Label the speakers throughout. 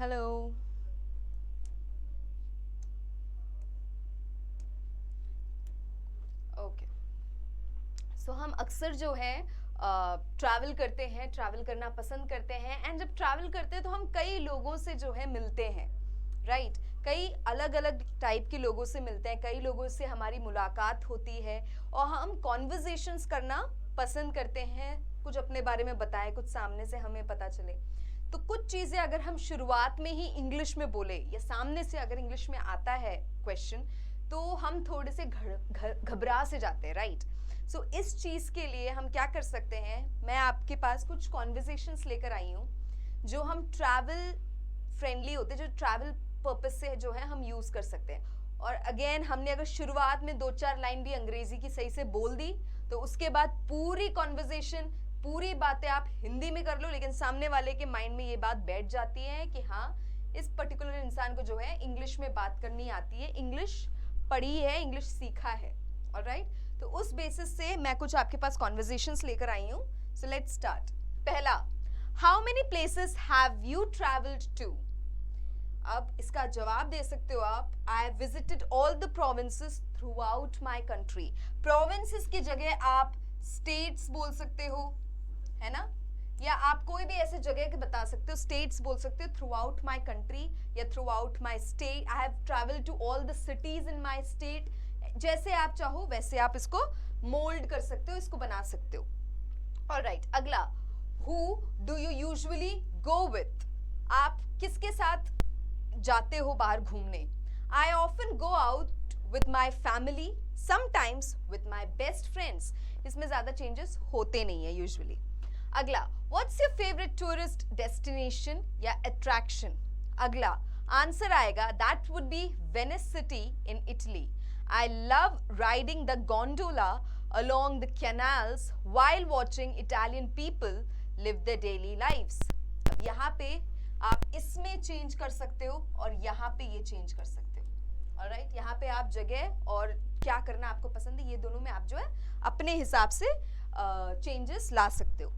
Speaker 1: Hello. Okay, सो हम अक्सर जो है ट्रैवल करते हैं, ट्रैवल करना पसंद करते हैं, एंड जब ट्रैवल करते हैं तो हम कई लोगों से जो है मिलते हैं, राइट कई अलग अलग टाइप के लोगों से मिलते हैं, कई लोगों से हमारी मुलाकात होती है और हम कॉन्वर्जेशंस करना पसंद करते हैं, कुछ अपने बारे में बताएं, कुछ सामने से हमें पता चले। तो कुछ चीज़ें अगर हम शुरुआत में ही इंग्लिश में बोले या सामने से अगर इंग्लिश में आता है क्वेश्चन, तो हम थोड़े से घबरा से जाते हैं, राइट। सो इस चीज़ के लिए हम क्या कर सकते हैं, मैं आपके पास कुछ कॉन्वर्जेशंस लेकर आई हूँ जो हम ट्रैवल फ्रेंडली होते हैं, जो ट्रैवल पर्पस से जो है हम यूज़ कर सकते हैं। और अगेन हमने अगर शुरुआत में 2-4 लाइन भी अंग्रेजी की सही से बोल दी तो उसके बाद पूरी कॉन्वर्जेशन, पूरी बातें आप हिंदी में कर लो, लेकिन सामने वाले के माइंड में ये बात बैठ जाती है कि हाँ इस पर्टिकुलर इंसान को जो है इंग्लिश में बात करनी आती है, इंग्लिश पढ़ी है, इंग्लिश सीखा है। ऑलराइट, तो उस बेसिस से मैं कुछ आपके पास कॉन्वर्जेशंस लेकर आई हूँ। So let's start. पहला, how many places have you travelled to? अब इसका जवाब दे सकते हो आप, I have visited all the provinces throughout my country. Provinces की जगह आप स्टेट्स बोल सकते हो, है ना, या आप कोई भी ऐसे जगह के बता सकते हो, स्टेट्स बोल सकते हो, थ्रू आउट माई कंट्री या throughout my state. I have travelled to all the cities in my state. जैसे आप चाहो वैसे आप इसको मोल्ड कर सकते हो, इसको बना सकते हो। ऑलराइट, अगला, who do you usually go with? आप किसके साथ जाते हो बाहर घूमने? I often go out with my family, sometimes with my best friends. इसमें ज्यादा चेंजेस होते नहीं है यूजुअली। अगला, what's your favourite tourist destination या अट्रैक्शन? अगला आंसर आएगा, that would be Venice city in Italy. I love riding the gondola along the canals while watching Italian people live their daily lives. अब यहाँ पे आप इसमें change कर सकते हो और यहाँ पे ये चेंज कर सकते हो। ऑलराइट, यहाँ पे आप जगह और क्या करना आपको पसंद है, ये दोनों में आप जो है अपने हिसाब से चेंजेस ला सकते हो।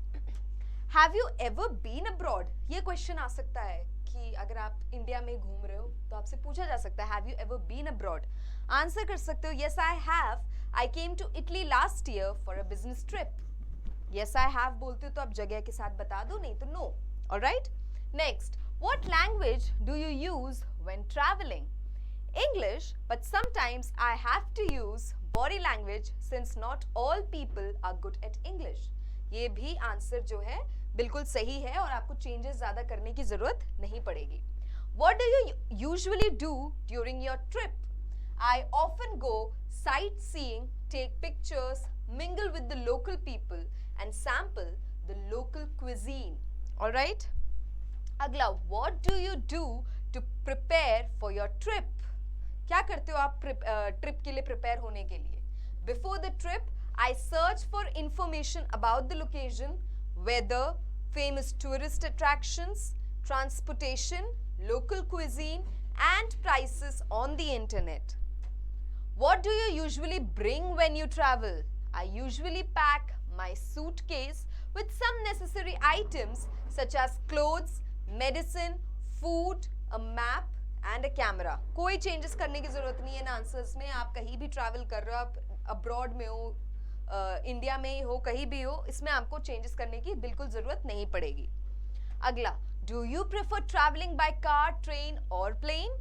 Speaker 1: Have you ever been abroad? ये क्वेश्चन आ सकता है कि अगर आप इंडिया में घूम रहे हो तो आपसे पूछा जा सकता है, have you ever been abroad? Answer कर सकते हो, yes I have, I came to Italy last year for a business trip. Yes I have बोलते हो तो आप जगह के साथ बता दो, नहीं तो no. Alright, next, what language do you use when travelling? English, but sometimes I have to use body language since not all people are good at English. ये भी आंसर जो है बिल्कुल सही है और आपको चेंजेस ज्यादा करने की जरूरत नहीं पड़ेगी। What do you usually do during your trip? I often go sightseeing, take pictures, mingle with the local people and sample the local cuisine. All right? अगला, what do you do to prepare for your trip? क्या करते हो आप trip के लिए prepare होने के लिए? Before the trip I search for information about the location, weather, famous tourist attractions, transportation, local cuisine and prices on the internet. What do you usually bring when you travel? I usually pack my suitcase with some necessary items such as clothes, medicine, food, a map and a camera. कोई changes करने की जरूरत नहीं है ना answers में। आप कहीं भी ट्रैवल कर रहे हो, आप अब्रॉड में हो, इंडिया में ही हो, कहीं भी हो, इसमें आपको चेंजेस करने की बिल्कुल जरूरत नहीं पड़ेगी। अगला, do you prefer travelling by car, train और plane?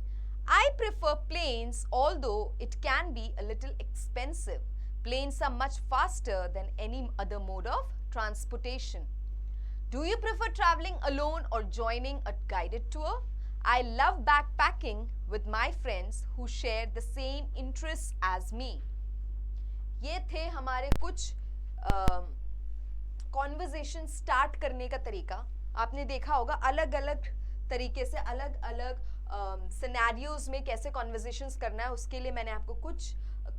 Speaker 1: I prefer planes although it can be a little expensive. Planes are much faster than any other mode of transportation. Do you prefer travelling alone और joining a guided tour? I love backpacking with my friends who share the same interests as me. ये थे हमारे कुछ conversation start करने का तरीका। आपने देखा होगा अलग अलग तरीके से, अलग अलग सिनेरियोज में कैसे कॉन्वर्जेशंस करना है, उसके लिए मैंने आपको कुछ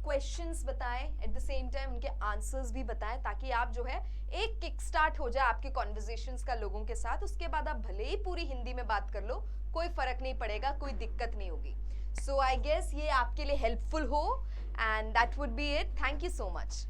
Speaker 1: क्वेश्चंस बताए, एट द सेम टाइम उनके आंसर्स भी बताए, ताकि आप जो है एक किक स्टार्ट हो जाए आपके कॉन्वर्जेशंस का लोगों के साथ। उसके बाद आप भले ही पूरी हिंदी में बात कर लो, कोई फर्क नहीं पड़ेगा, कोई दिक्कत नहीं होगी। सो आई गेस ये आपके लिए हेल्पफुल हो, and that would be it. Thank you so much.